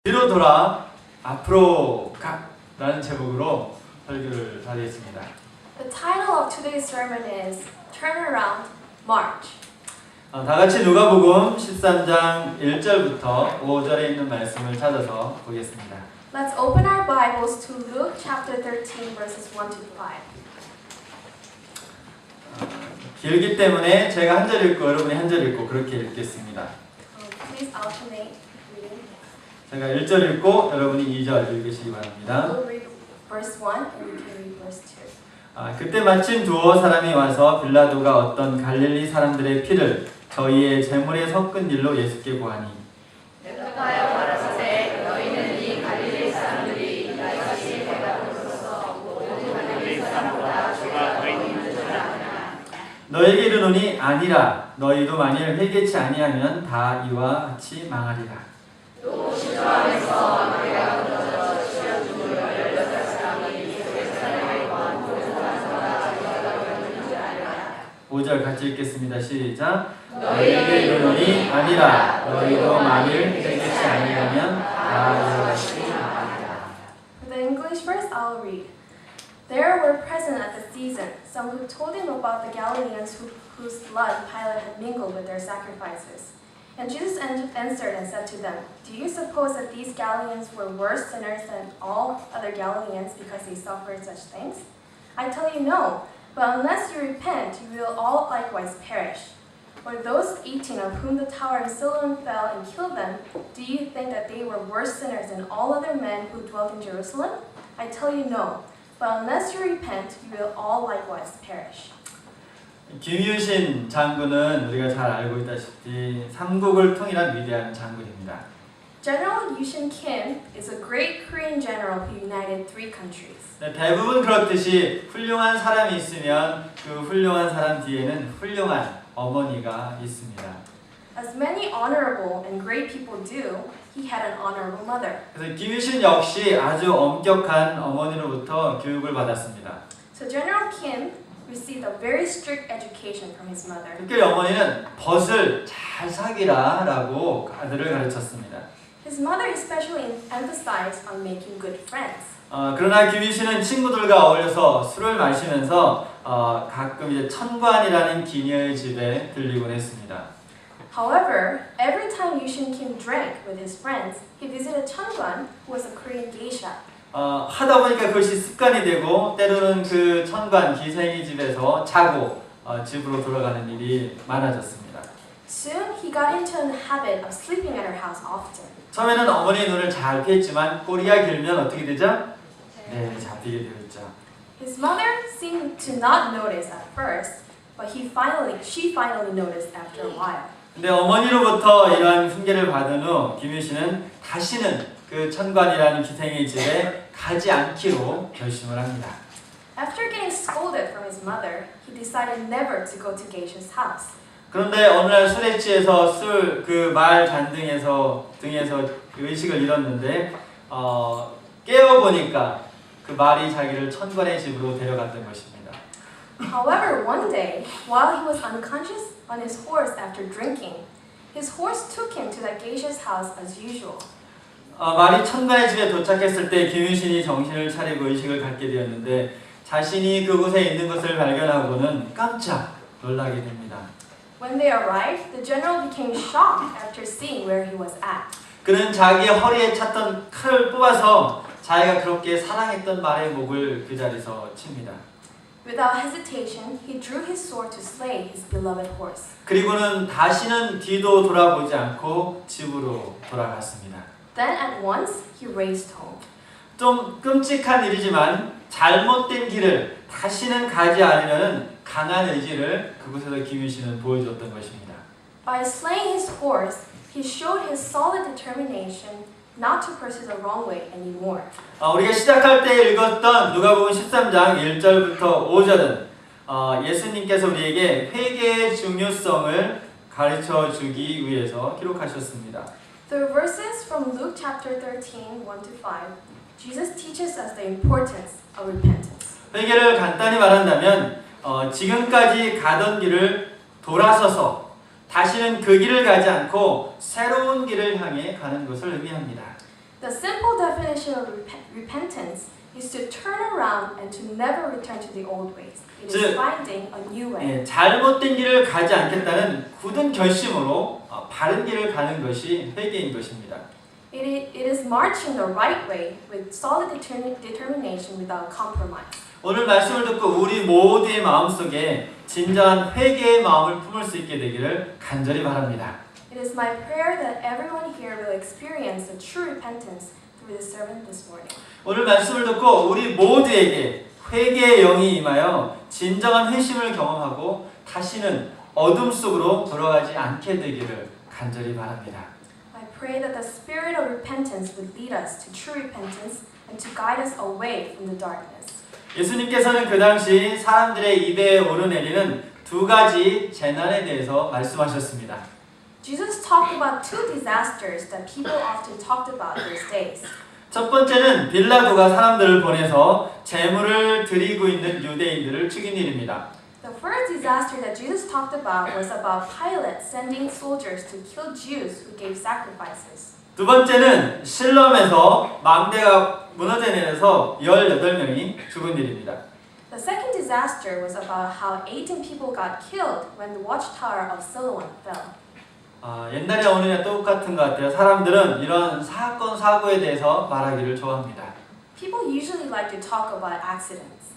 뒤로 돌아 앞으로 가 라는 제목으로 설교를 하겠습니다. The title of today's sermon is Turn Around, March. 다 같이 누가복음 13장 1절부터 5절에 있는 말씀을 찾아서 보겠습니다. Let's open our Bibles to Luke chapter 13 verses 1 to 5. 길기 때문에 제가 한 절 읽고 여러분이 한 절 읽고 그렇게 읽겠습니다. Please alternate reading. 제가 1절 읽고 여러분이 2절 읽으시기 바랍니다. We'll read verse 1 and you can read verse 2. 그때 마침 두어 사람이 와서 빌라도가 어떤 갈릴리 사람들의 피를 저희의 제물에 섞은 일로 예수께 고하니 대답하여 말하시되 너희는 이 갈릴리 사람들이 이같이 대답으로써 모든 갈릴리 사람보다 죄가 더 있는 줄 아느냐. 너에게 이르노니 아니라 너희도 만일 회개치 아니하면 다 이와 같이 망하리라. 또 시조하면서 노래가 끊어져 시련중으로 18사람이 예루살렘과 모든 사람마다 죄가 더 있는 줄 아느냐. 5절 같이 읽겠습니다. 시작. 너희에게 이르노니 아니라 너희도 만일 회개치 아니하면 다 이와 같이 망하리라. For the English verse, I'll read. There were present at the season some who told him about the Galileans whose blood Pilate had mingled with their sacrifices. And Jesus answered and said to them, Do you suppose that these Galileans were worse sinners than all other Galileans because they suffered such things? I tell you no, but unless you repent, you will all likewise perish. Or those 18 of whom the tower of Siloam fell and killed them, do you think that they were worse sinners than all other men who dwelt in Jerusalem? I tell you no, but unless you repent, you will all likewise perish. 김유신 장군은 우리가 잘 알고 있다시피 삼국을 통일한 위대한 장군입니다. General Yushin Kim is a great Korean general who united three countries. 대부분 그렇듯이 훌륭한 사람이 있으면 그 훌륭한 사람 뒤에는 훌륭한 어머니가 있습니다. As many honorable and great people do, he had an honorable mother. 그래서 김유신 역시 아주 엄격한 어머니로부터 교육을 받았습니다. So General Kim received a very strict education from his mother. 특별히 어머니는 벗을 잘 사귀라라고 아들을 가르쳤습니다. His mother especially emphasized on making good friends. 그러나 김유신은 친구들과 어울려서 술을 마시면서 가끔 이제 천관이라는 기녀의 집에 들리곤 했습니다. However, every time Yushin Kim drank with his friends, he visited Changwan, who was a Korean geisha. 하다 보니까 그것이 습관이 되고 때로는 그 천관 기생의 집에서 자고 집으로 돌아가는 일이 많아졌습니다. Soon, he got into a habit of sleeping at her house often. 처음에는 어머니의 눈을 잘 피했지만 꼬리가 길면 어떻게 되죠? 네, 잡히게 되어 있죠. His mother seemed to not notice at first, but she finally noticed after a while. 근데 어머니로부터 이러한 훈계를 받은 후 김유신은 다시는 그 천관이라는 기생의 집에 가지 않기로 결심을 합니다. After getting scolded from his mother, he decided never to go to Geisha's house. 그런데 어느 날 술에 취해서 그 말 등에서 의식을 잃었는데 깨어 보니까 그 말이 자기를 천관의 집으로 데려갔던 것입니다. However, one day, while he was unconscious on his horse after drinking, his horse took him to the geisha's house as usual. 말이 천관의 집에 도착했을 때 김유신이 정신을 차리고 의식을 갖게 되었는데 자신이 그곳에 있는 것을 발견하고는 깜짝 놀라게 됩니다. When they arrived, the general became shocked after seeing where he was at. 그는 자기의 허리에 찼던 칼을 뽑아서 자기가 그렇게 사랑했던 말의 목을 그 자리에서 칩니다. Without hesitation, he drew his sword to slay his beloved horse. 그리고는 다시는 뒤도 돌아보지 않고 집으로 돌아갔습니다. Then at once, he raced home. 좀 끔찍한 일이지만 잘못된 길을 다시는 가지 않으려는 강한 의지를 그곳에서 김유신은 보여줬던 것입니다. By slaying his horse, he showed his solid determination not to pursue the wrong way anymore. 우리가 시작할 때 읽었던 누가복음 13장 1절부터 5절은 예수님께서 우리에게 회개의 중요성을 가르쳐 주기 위해서 기록하셨습니다. The verses from Luke chapter 13, 1 to 5, Jesus teaches us the importance of repentance. 회개를 간단히 말한다면 지금까지 가던 길을 돌아서서 다시는 그 길을 가지 않고 새로운 길을 향해 가는 것을 의미합니다. The simple definition of repentance is to turn around and to never return to the old ways. It is 즉, finding a new way. 예, 잘못된 길을 가지 않겠다는 굳은 결심으로 바른 길을 가는 것이 회개인 것입니다. It is marching the right way with solid determination without compromise. 오늘 말씀을 듣고 우리 모두의 마음속에 진정한 회개의 마음을 품을 수 있게 되기를 간절히 바랍니다. It is my prayer that everyone here will experience the true repentance through the sermon this morning. 오늘 말씀을 듣고 우리 모두에게 회개의 영이 임하여 진정한 회심을 경험하고 다시는 어둠 속으로 돌아가지 않게 되기를 간절히 바랍니다. I pray that the spirit of repentance would lead us to true repentance and to guide us away from the darkness. 예수님께서는 그 당시 사람들의 입에 오르내리는 두 가지 재난에 대해서 말씀하셨습니다. Jesus talked about two disasters that people often talked about these days. 첫 번째는 빌라도가 사람들을 보내서 제물을 드리고 있는 유대인들을 죽인 일입니다. The first disaster that Jesus talked about was about Pilate sending soldiers to kill Jews who gave sacrifices. 두 번째는 실롬에서 망대가 무너져 내려서 18명이 죽은 일입니다. The second disaster was about how 18 people got killed when the watchtower of Siloam fell. 옛날에 오늘이나 똑같은 것 같아요. 사람들은 이런 사건, 사고에 대해서 말하기를 좋아합니다. People usually like to talk about accidents.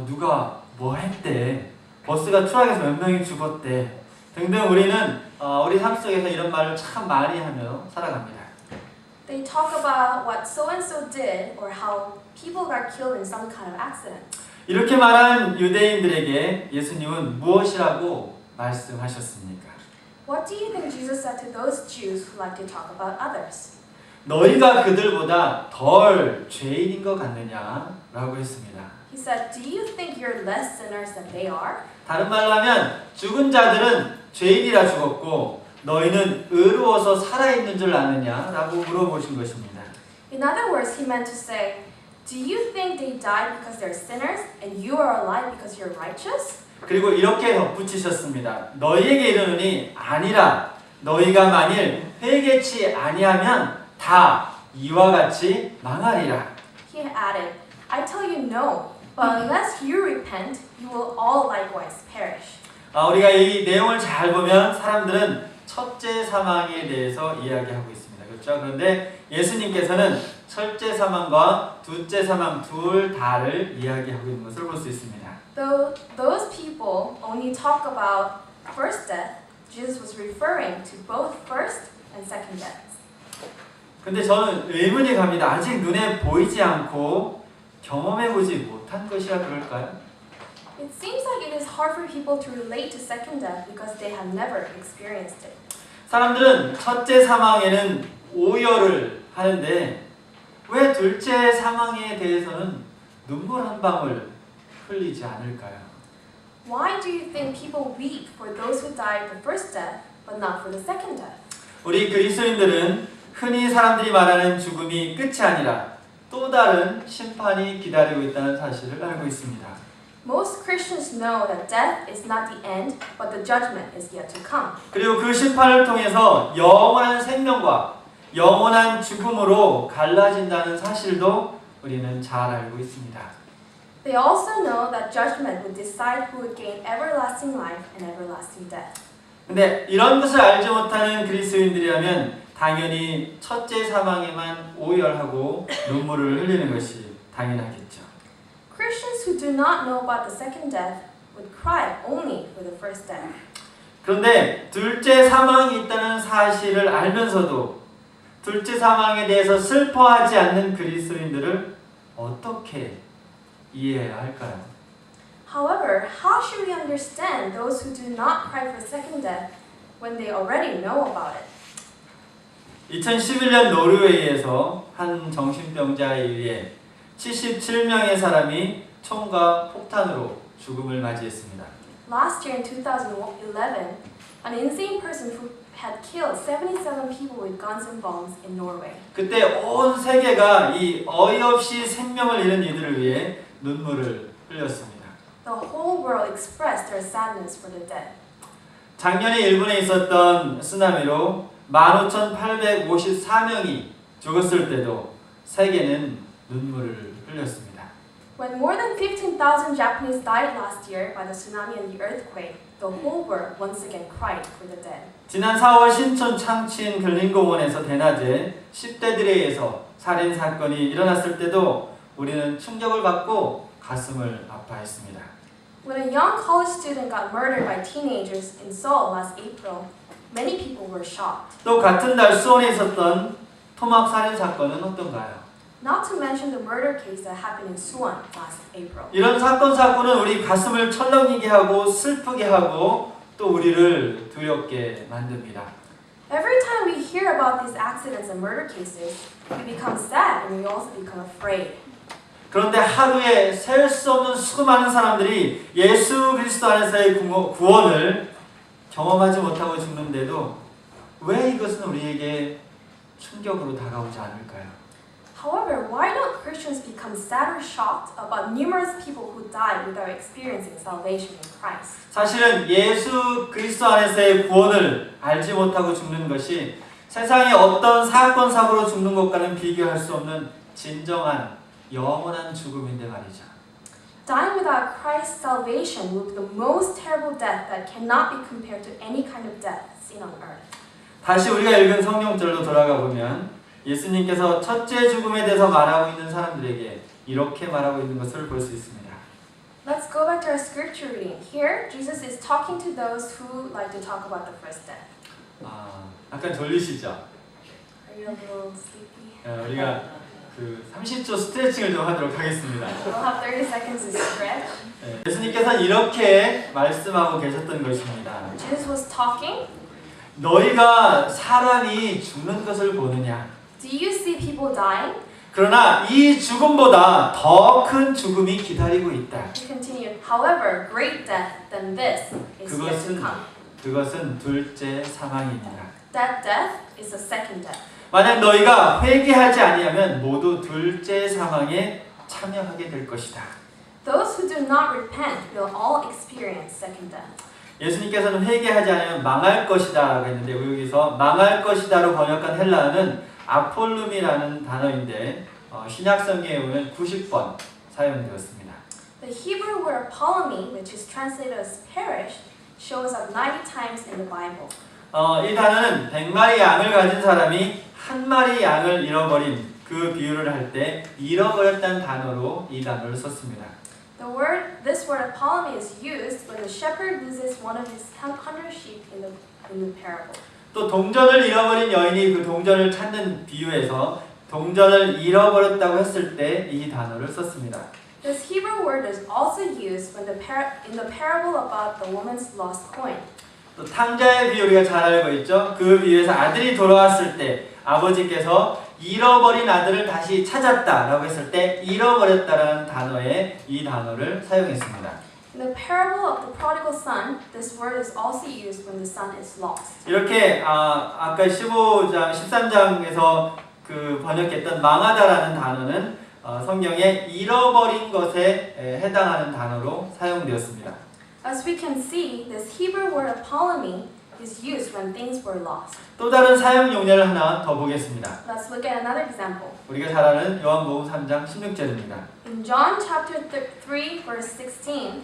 누가 뭐 했대, 버스가 추락해서 몇 명이 죽었대 등등. 우리는 우리 삶 속에서 이런 말을 참 많이 하며 살아갑니다. They talk about what so-and-so did or how people got killed in some kind of accident. 이렇게 말한 유대인들에게 예수님은 무엇이라고 말씀하셨습니까? What do you think Jesus said to those Jews who like to talk about others? 너희가 그들보다 덜 죄인인 것 같느냐라고 했습니다. He said, do you think you're less sinners than they are? 다른 말로 하면 죽은 자들은 죄인이라 죽었고 너희는 의로워서 살아있는 줄 아느냐라고 물어보신 것입니다. In other words, he meant to say, do you think they died because they're sinners and you are alive because you're righteous? 그리고 이렇게 덧붙이셨습니다. 너희에게 이르노니 아니라 너희가 만일 회개치 아니하면 다 이와 같이 망하리라. He added, I tell you no, but unless you repent, you will all likewise perish. 우리가 이 내용을 잘 보면 사람들은 첫째 사망에 대해서 이야기하고 있습니다. 그렇죠? 그런데 예수님께서는 첫째 사망과 둘째 사망 둘 다를 이야기하고 있는 것을 볼 수 있습니다. Though those people only talk about first death, Jesus was referring to both first and second deaths. 근데 저는 의문이 갑니다. 아직 눈에 보이지 않고 경험해보지 못한 것이라 그럴까요? It seems like it is hard for people to relate to second death because they have never experienced it. 사람들은 첫째 사망에는 오열을 하는데 왜 둘째 사망에 대해서는 눈물 한 방울 흘리지 않을까요? Why do you think people weep for those who died the first death but not for the second death? 우리 그리스도인들은 흔히 사람들이 말하는 죽음이 끝이 아니라 또 다른 심판이 기다리고 있다는 사실을 알고 있습니다. Most Christians know that death is not the end, but the judgment is yet to come. 그리고 그 심판을 통해서 영원한 생명과 영원한 죽음으로 갈라진다는 사실도 우리는 잘 알고 있습니다. They also know that judgment would decide who would gain everlasting life and everlasting death. 근데 이런 것을 알지 못하는 그리스도인들이라면 당연히 첫째 사망에만 오열하고 눈물을 흘리는 것이 당연하겠죠. Christians who do not know about the second death would cry only for the first death. 그런데 둘째 사망이 있다는 사실을 알면서도 둘째 사망에 대해서 슬퍼하지 않는 그리스도인들을 어떻게 이해해야 할까요? However, how should we understand those who do not cry for second death when they already know about it? 2011년 노르웨이에서 한 정신병자에 의해 77명의 사람이 총과 폭탄으로 죽음을 맞이했습니다. Last year in 2011, an insane person who had killed 77 people with guns and bombs in Norway. 그때 온 세계가 이 어이없이 생명을 잃은 이들을 위해 눈물을 흘렸습니다. The whole world expressed their sadness for the dead. 작년에 일본에 있었던 쓰나미로 15,854명이 죽었을 때도 세계는 눈물을 흘렸습니다. When more than 15,000 Japanese died last year by the tsunami and the earthquake, the whole world once again cried for the dead. 지난 4월 신촌 창친 근린공원에서 대낮에 10대들에 의해서 살인 사건이 일어났을 때도 우리는 충격을 받고 가슴을 아파했습니다. When a young college student got murdered by teenagers in Seoul last April, many people were shocked. 또 같은 날 수원에 있었던 토막 살인 사건은 어떤가요? Not to mention the murder case that happened in Suwon last April. 이런 사건은 우리 가슴을 철렁이게 하고 슬프게 하고 또 우리를 두렵게 만듭니다. Every time we hear about these accidents and murder cases, we become sad and we also become afraid. 그런데 하루에 셀 수 없는 수많은 사람들이 예수 그리스도 안에서의 구원을 경험하지 못하고 죽는데도 왜 이것은 우리에게 충격으로 다가오지 않을까요? However, why don't Christians become sad or shocked about numerous people who died without experiencing salvation in Christ? 사실은 예수 그리스도 안에서의 구원을 알지 못하고 죽는 것이 세상의 어떤 사건 사고로 죽는 것과는 비교할 수 없는 진정한 영원한 죽음인데 말이죠. Dying without Christ's salvation will be the most terrible death that cannot be compared to any kind of death seen on earth. 다시 우리가 읽은 성경절로 돌아가 보면 예수님께서 첫째 죽음에 대해서 말하고 있는 사람들에게 이렇게 말하고 있는 것을 볼 수 있습니다. Let's go back to our scripture reading. Here, Jesus is talking to those who like to talk about the first death. 약간 졸리시죠? Are you a little sleepy? 우리가 그 30초 스트레칭을 좀 하도록 하겠습니다. We'll have 30 seconds to stretch. 예수님께서는 이렇게 말씀하고 계셨던 것입니다. Jesus was talking. 너희가 사람이 죽는 것을 보느냐? Do you see people dying? 그러나 이 죽음보다 더 큰 죽음이 기다리고 있다. He continued, however, great death than this is yet to come. 그것은 둘째 사망입니다. That death is the second death. 만약 너희가 회개하지 아니하면 모두 둘째 사망에 참여하게 될 것이다. Those who do not repent will all experience second death. 예수님께서는 회개하지 않으면 망할 것이다라고 했는데 여기서 망할 것이다로 번역한 헬라어는 아폴룸이라는 단어인데 신약성경에 보면 90번 사용되었습니다. The Hebrew word apolumi, which is translated as perish, shows up 90 times in the Bible. 이 단어는 100마리 양을 가진 사람이 한 마리 양을 잃어버린 그 비유를 할 때 잃어버렸다는 단어로 이 단어를 썼습니다. This word apolumi is used when the shepherd loses one of his 100 sheep in the parable. 또 동전을 잃어버린 여인이 그 동전을 찾는 비유에서 동전을 잃어버렸다고 했을 때 이 단어를 썼습니다. This Hebrew word is also used when in the parable about the woman's lost coin. 또 탕자의 비유 우리가 잘 알고 있죠. 그 비유에서 아들이 돌아왔을 때 아버지께서 잃어버린 아들을 다시 찾았다라고 했을 때 잃어버렸다라는 단어에 이 단어를 사용했습니다. In the parable of the prodigal son, this word is also used when the son is lost. 이렇게 아까 15장, 13장에서 그 번역했던 망하다라는 단어는 성경에 잃어버린 것에 해당하는 단어로 사용되었습니다. As we can see, this Hebrew word apolumi is used when things were lost. 또 다른 사용 용례를 하나 더 보겠습니다. Let's look at another example. 우리가 잘 아는 요한복음 3장 16절입니다. In John chapter 3, verse 16,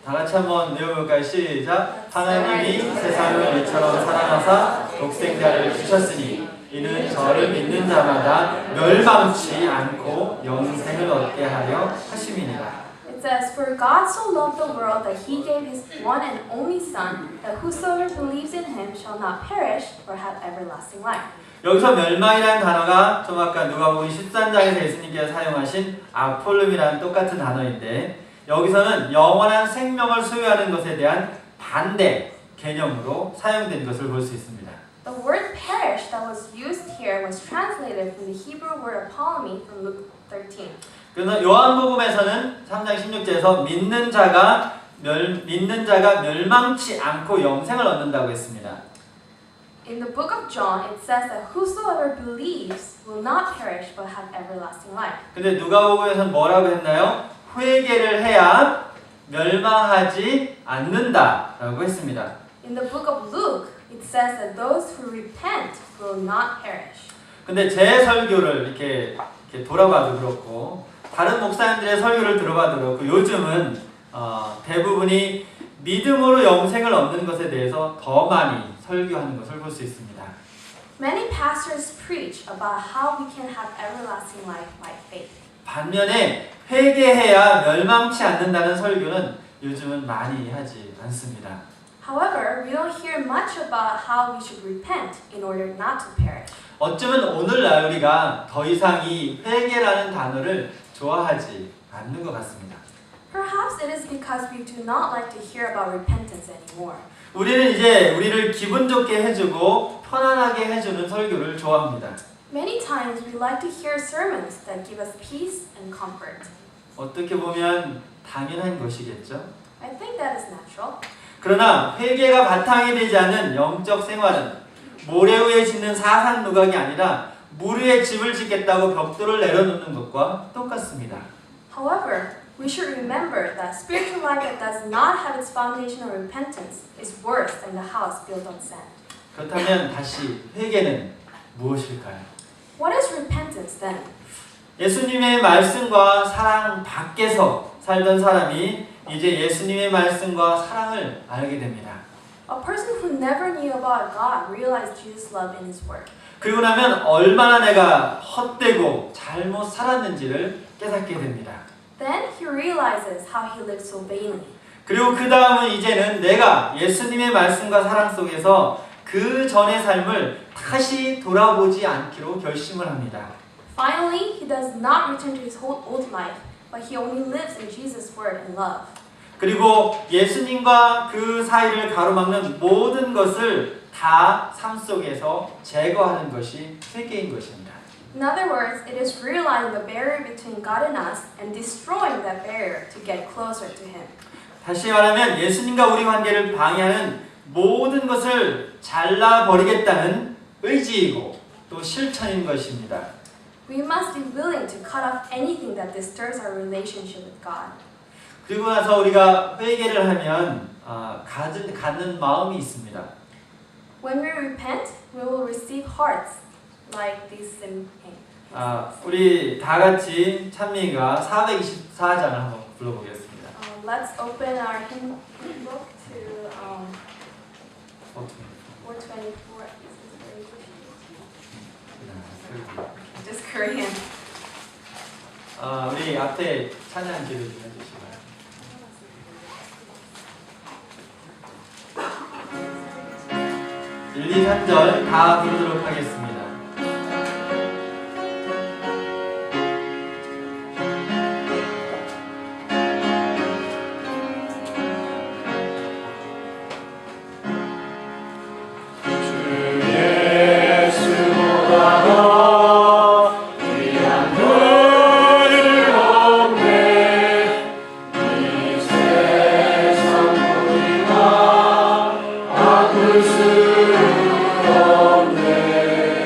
다 같이 한번 외워볼까요? 시작! 하나님이 세상을 이처럼 사랑하사 독생자를 주셨으니 이는 저를 믿는 자마다 멸망치 않고 영생을 얻게 하려 하심이니라. it says, For God so loved the world that he gave his one and only Son, that whosoever believes in him shall not perish, but have everlasting life. 여기서 멸망이라는 단어가 좀 아까 누가복음 13장에서 예수님께서 사용하신 아폴룸이라는 똑같은 단어인데 여기서는 영원한 생명을 소유하는 것에 대한 반대 개념으로 사용된 것을 볼 수 있습니다. The word perish that was used here was translated from the Hebrew word apolumi from Luke 13. 그래서 요한복음에서는 3장 16절에서 믿는 자가 멸망치 않고 영생을 얻는다고 했습니다. In the book of John, it says that whosoever believes will not perish but have everlasting life. 근데 누가복음에서는 뭐라고 했나요? 회개를 해야 멸망하지 않는다라고 했습니다. In the book of Luke, it says that those who repent will not perish. 근데 제 설교를 이렇게 이렇게 돌아봐도 그렇고 다른 목사님들의 설교를 들어봐도 그렇고 요즘은 대부분이 믿음으로 영생을 얻는 것에 대해서 더 많이 설교하는 것을 볼 수 있습니다. Many pastors preach about how we can have everlasting life by faith. 반면에 회개해야 멸망치 않는다는 설교는 요즘은 많이 하지 않습니다. However, we don't hear much about how we should repent in order not to perish. 어쩌면 오늘날 우리가 더 이상 이 회개라는 단어를 좋아하지 않는 것 같습니다. Perhaps it is because we do not like to hear about repentance anymore. 우리는 이제 우리를 기분 좋게 해주고 편안하게 해주는 설교를 좋아합니다. Many times we like to hear sermons that give us peace and comfort. 어떻게 보면 당연한 것이겠죠. I think that is natural. 그러나 회개가 바탕이 되지 않은 영적 생활은 모래 위에 짓는 사상 누각이 아니라 물 위에 집을 짓겠다고 벽돌을 내려놓는 것과 똑같습니다. However, we should remember that spiritual life that does not have its foundation on repentance is worse than the house built on sand. 그렇다면 다시 회개는 무엇일까요? What is repentance then? 예수님의 말씀과 사랑 밖에서 살던 사람이 이제 예수님의 말씀과 사랑을 알게 됩니다. A person who never knew about God realized Jesus' love in His Word. 그리고 나면 얼마나 내가 헛되고 잘못 살았는지를 깨닫게 됩니다. Then he realizes how he lived so vainly. 그리고 그 다음은 이제는 내가 예수님의 말씀과 사랑 속에서 그 전의 삶을 다시 돌아보지 않기로 결심을 합니다. Finally, he does not return to his old life, but he only lives in Jesus' word and love. 그리고 예수님과 그 사이를 가로막는 모든 것을 다 삶 속에서 제거하는 것이 회개인 것입니다. In other words, it is realizing the barrier between God and us and destroying that barrier to get closer to Him. 다시 말하면 예수님과 우리 관계를 방해하는 모든 것을 잘라버리겠다는 의지이고 또 실천인 것입니다. We must be willing to cut off anything that disturbs our relationship with God. 그리고 나서 우리가 회개를 하면 갖는 마음이 있습니다. When we repent, we will receive hearts like these same things. 우리 다 같이 찬미가 424장을 한번 불러보겠습니다. Let's open our hymn book to 424. Just Korean. 우리 앞에 찬양 기도 좀 해주시고요. 1, 2, 3절 다 부르도록 하겠습니다. 수 없네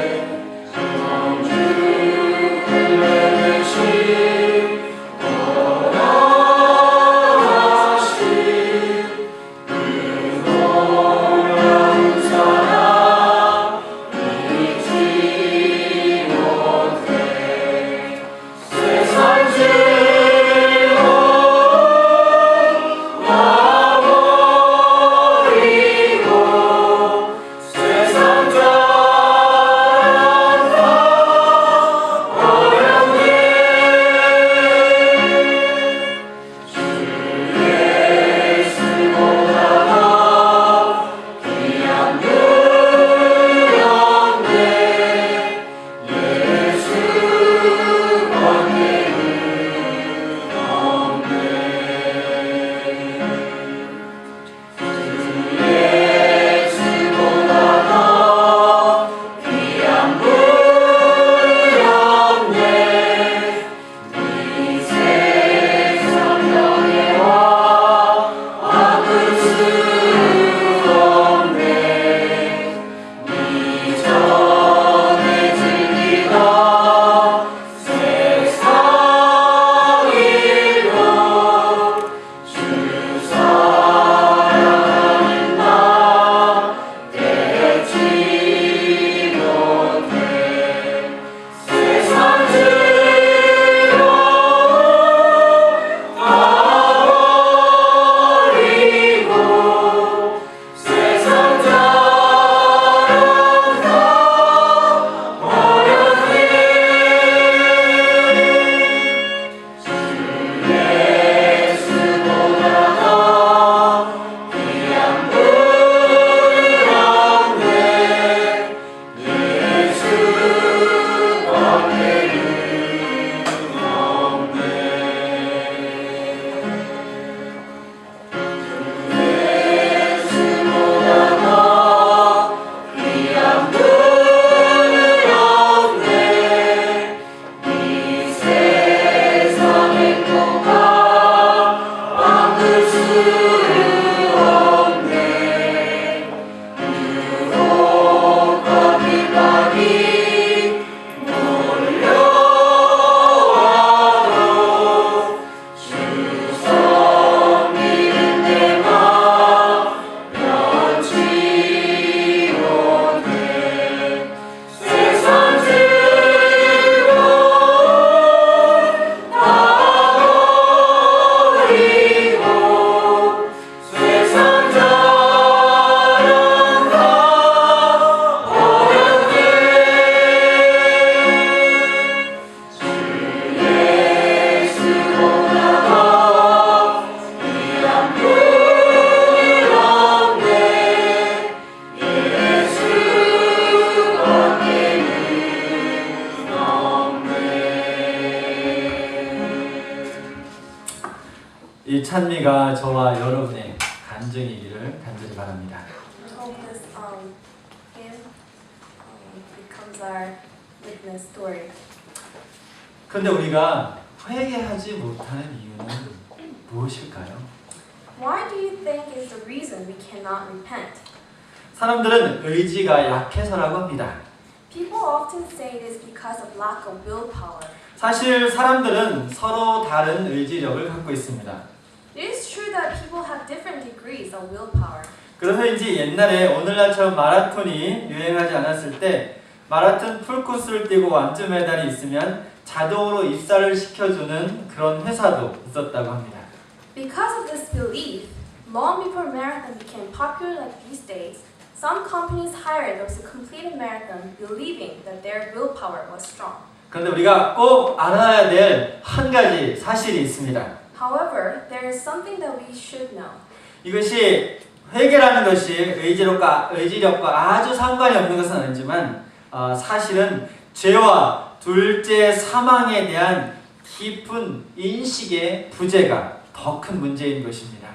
이 찬미가 저와 여러분의 간증이기를 간절히 바랍니다. I hope this hymn becomes our witness story. 그런데 우리가 회개하지 못하는 이유는 무엇일까요? Why do you think is the reason we cannot repent? 사람들은 의지가 약해서라고 합니다. People often say it is because of lack of willpower. 사실 사람들은 서로 다른 의지력을 갖고 있습니다. It is true that people have different degrees of willpower. 그래서인지 옛날에 오늘날처럼 마라톤이 유행하지 않았을 때 마라톤 풀코스를 뛰고 완주 메달이 있으면 자동으로 입사를 시켜주는 그런 회사도 있었다고 합니다. Because of this belief, long before marathon became popular like these days, some companies hired those who completed marathon believing that their willpower was strong. 그런데 우리가 꼭 알아야 될 한 가지 사실이 있습니다. However, there is something that we should know. 이것이 회개라는 것이 의지력과 아주 상관이 없는 것은 아니지만 사실은 죄와 둘째 사망에 대한 깊은 인식의 부재가 더 큰 문제인 것입니다.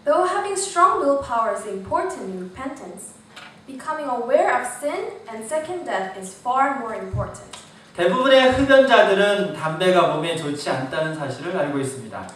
Though having strong willpower is important in repentance, becoming aware of sin and second death is far more important. 대부분의 흡연자들은 담배가 몸에 좋지 않다는 사실을 알고 있습니다.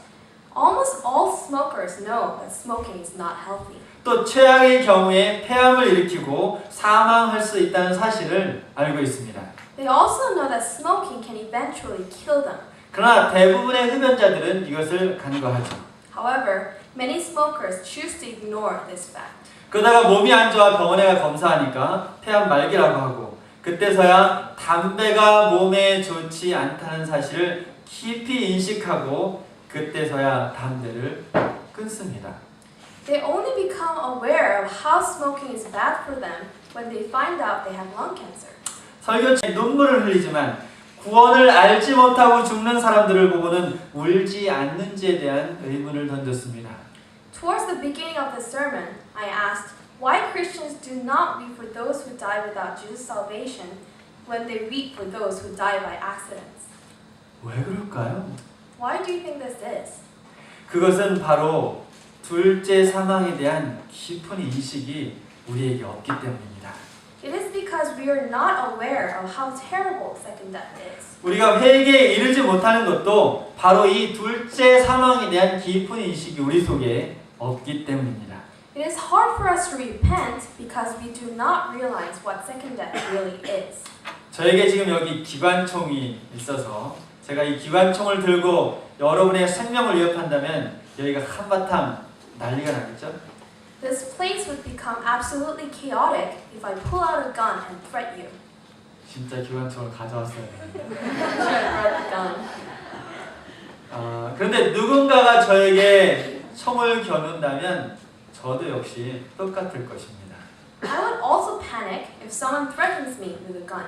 Almost all smokers know that smoking is not healthy. 또 최악의 경우에 폐암을 일으키고 사망할 수 있다는 사실을 알고 있습니다. They also know that smoking can eventually kill them. 그러나 대부분의 흡연자들은 이것을 간과하죠. However, many smokers choose to ignore this fact. 그러다가 몸이 안 좋아 병원에 가 검사하니까 폐암 말기라고 하고 그때서야 담배가 몸에 좋지 않다는 사실을 깊이 인식하고 그때서야 담배를 끊습니다. They only become aware of how smoking is bad for them when they find out they have lung cancer. 설교에 눈물을 흘리지만 구원을 알지 못하고 죽는 사람들을 보고는 울지 않는지에 대한 의문을 던졌습니다. Towards the beginning of the sermon, I asked why Christians do not weep for those who die without Jesus' salvation when they weep for those who die by accidents. 왜 그럴까요? Why do you think this is? 그것은 바로 둘째 사망에 대한 깊은 인식이 우리에게 없기 때문입니다. It is because we are not aware of how terrible second death is. 우리가 회개에 이르지 못하는 것도 바로 이 둘째 사망에 대한 깊은 인식이 우리 속에 없기 때문입니다. It is hard for us to repent because we do not realize what second death really is. 저에게 지금 여기 기관총이 있어서 제가 이 기관총을 들고 여러분의 생명을 위협한다면 여기가 한바탕 난리가 나겠죠? This place would become absolutely chaotic if I pull out a gun and threat you. 진짜 기관총을 가져왔어요. Should I brought the gun? 그런데 누군가가 저에게 총을 겨눈다면 저도 역시 똑같을 것입니다. I would also panic if someone threatens me with a gun.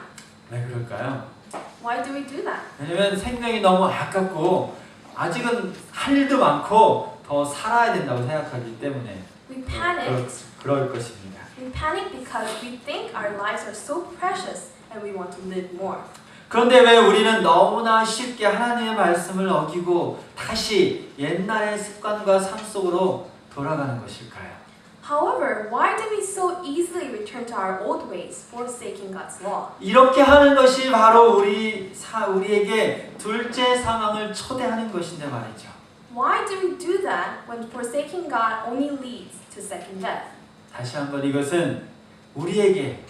왜 그럴까요? Why do we do that? 왜냐면 생명이 너무 아깝고 아직은 할 일도 많고 더 살아야 된다고 생각하기 때문에 We panic. 그럴 것입니다. We panic because we think our lives are so precious and we want to live more. 그런데 왜 우리는 너무나 쉽게 하나님의 말씀을 어기고 다시 옛날의 습관과 삶 속으로 돌아가는 것일까요? However, why do we so easily return to our old ways, forsaking God's law? 이렇게 하는 것이 바로 우리에게 둘째 사망을 초대하는 것인데 말이죠. Why do we do that when forsaking God only leads to second death? 다시 한번 이것은 우리에게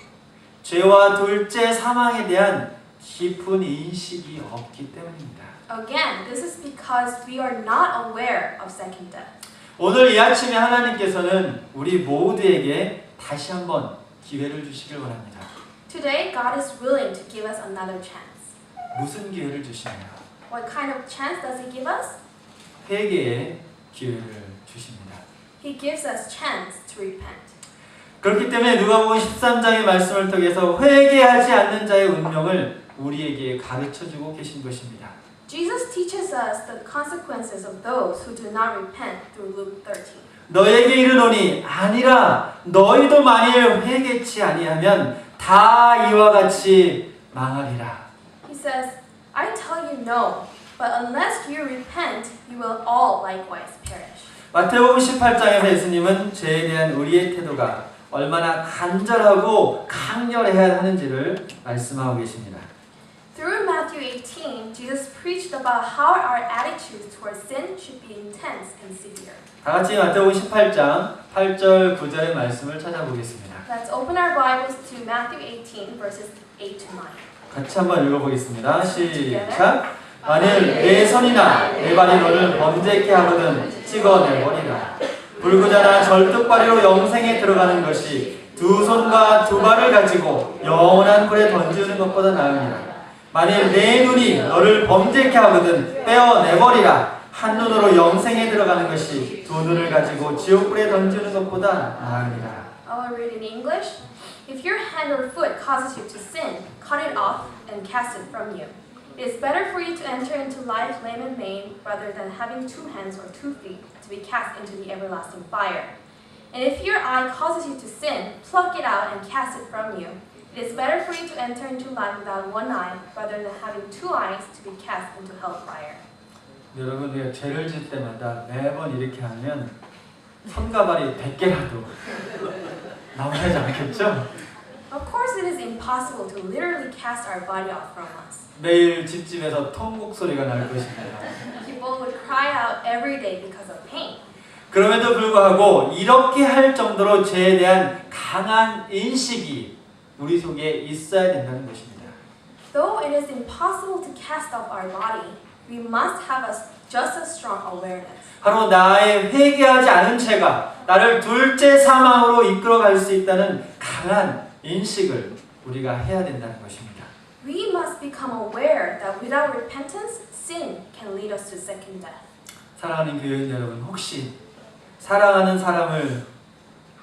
죄와 둘째 사망에 대한 깊은 인식이 없기 때문입니다. Again, this is because we are not aware of second death. 오늘 이 아침에 하나님께서는 우리 모두에게 다시 한번 기회를 주시길 원합니다. Today, God is willing to give us another chance. 무슨 기회를 주시나요? What kind of chance does He give us? 회개의 기회를 주십니다. He gives us chance to repent. 그렇기 때문에 누가복음 13장의 말씀을 통해서 회개하지 않는 자의 운명을 우리에게 가르쳐주고 계신 것입니다. Jesus teaches us the consequences of those who do not repent through Luke 13. 너에게 이르노니 아니라 너희도 만일 회개치 아니하면 다 이와 같이 망하리라. He says, I tell you no, But unless you repent, you will all likewise perish. 마태복음 18장에서 예수님은 죄에 대한 우리의 태도가 얼마나 간절하고 강렬해야 하는지를 말씀하고 계십니다. Through Matthew 18, Jesus preached about how our attitudes towards sin should be intense and severe. 다 같이 마태복음 18장 8절 9절의 말씀을 찾아보겠습니다. Let's open our Bibles to Matthew 18, verses 8 to 9. 같이 한번 읽어보겠습니다. 시작. 만일 내 손이나 내 발이 너를 범죄케 하거든 찍어내버리라. 불구자나 절뚝발이로 영생에 들어가는 것이 두 손과 두 발을 가지고 영원한 불에 던지는 것보다 나으니라. 만일 내 눈이 너를 범죄케 하거든 떼어내버리라. 한 눈으로 영생에 들어가는 것이 두 눈을 가지고 지옥불에 던지는 것보다 나으니라. I will read in English. If your hand or foot causes you to sin, cut it off and cast it from you. It is better for you to enter into life lame and maimed rather than having 2 hands or 2 feet to be cast into the everlasting fire. And if your eye causes you to sin, pluck it out and cast it from you. It is better for you to enter into life without 1 eye rather than having 2 eyes to be cast into hellfire. 여러분, 우리가 죄를 질 때마다 매번 이렇게 하면 손과 발이 100개라도 나오지 않겠죠? Of course, it is impossible to literally cast our body off from us. 매일 집집에서 통곡 소리가 날 것입니다. People would cry out every day because of pain. 그럼에도 불구하고 이렇게 할 정도로 죄에 대한 강한 인식이 우리 속에 있어야 된다는 것입니다. Though it is impossible to cast off our body, we must have just as strong awareness. 바로 나의 회개하지 않은 죄가 나를 둘째 사망으로 이끌어갈 수 있다는 강한 인식을 우리가 해야 된다는 것입니다. We must become aware that without repentance, sin can lead us to second death. 사랑하는 교회인 여러분, 혹시 사랑하는 사람을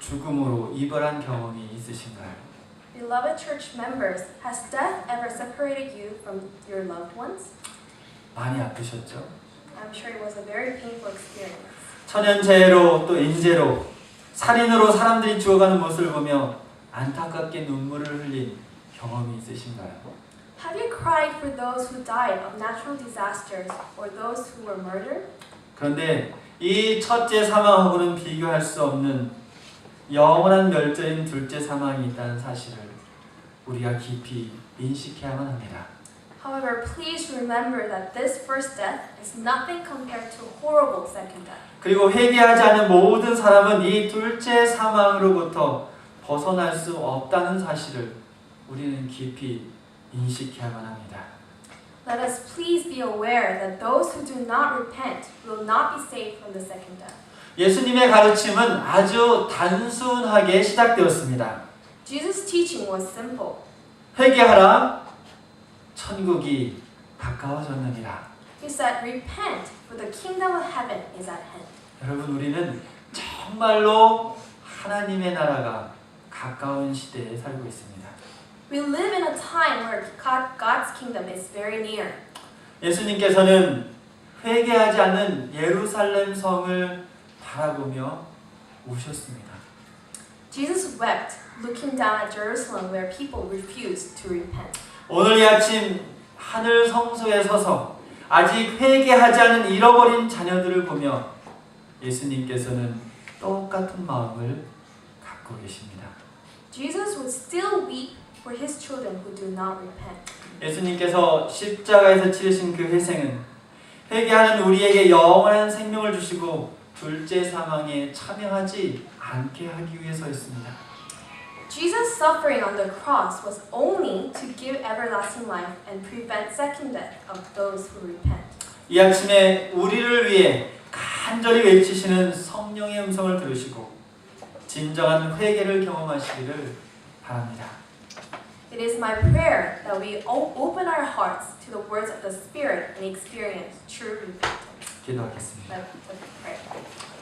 죽음으로 이별한 경험이 있으신가요? Beloved church members, has death ever separated you from your loved ones? 많이 아프셨죠? I'm sure it was a very painful experience. 천연재해로 또 인재로 살인으로 사람들이 죽어가는 모습을 보며 안타깝게 눈물을 흘린 경험이 있으신가요? Have you cried for those who died of natural disasters or those who were murdered? 그런데 이 첫째 사망하고는 비교할 수 없는 영원한 멸절인 둘째 사망이 있다는 사실을 우리가 깊이 인식해야만 합니다. However, please remember that this first death is nothing compared to horrible second death. 그리고 회개하지 않은 모든 사람은 이 둘째 사망으로부터 벗어날 수 없다는 사실을 우리는 깊이 인식해야만 합니다. Let us please be aware that those who do not repent will not be saved from the second death. 예수님의 가르침은 아주 단순하게 시작되었습니다. Jesus' teaching was simple. 회개하라, 천국이 가까워졌느니라. He said, repent, for the kingdom of heaven is at hand. 여러분, 우리는 정말로 하나님의 나라가 가까운 시대에 살고 있습니다. We live in a time where God's kingdom is very near. 예수님께서는 회개하지 않는 예루살렘 성을 바라보며 우셨습니다. Jesus wept, looking down at Jerusalem where people refused to repent. 오늘 이 아침 하늘 성소에 서서 아직 회개하지 않은 잃어버린 자녀들을 보며 예수님께서는 똑같은 마음을 갖고 계십니다. Jesus would still weep for his children who do not repent. 예수님께서 십자가에서 치르신 그 희생은 회개하는 우리에게 영원한 생명을 주시고 둘째 사망에 참여하지 않게 하기 위해서였습니다. Jesus' suffering on the cross was only to give everlasting life and prevent second death of those who repent. 이 아침에 우리를 위해 간절히 외치시는 성령의 음성을 들으시고 진정한 회개를 경험하시기를 바랍니다. It is my prayer that we open our hearts to the words of the Spirit and experience true repentance. 기도하겠습니다. Let's pray.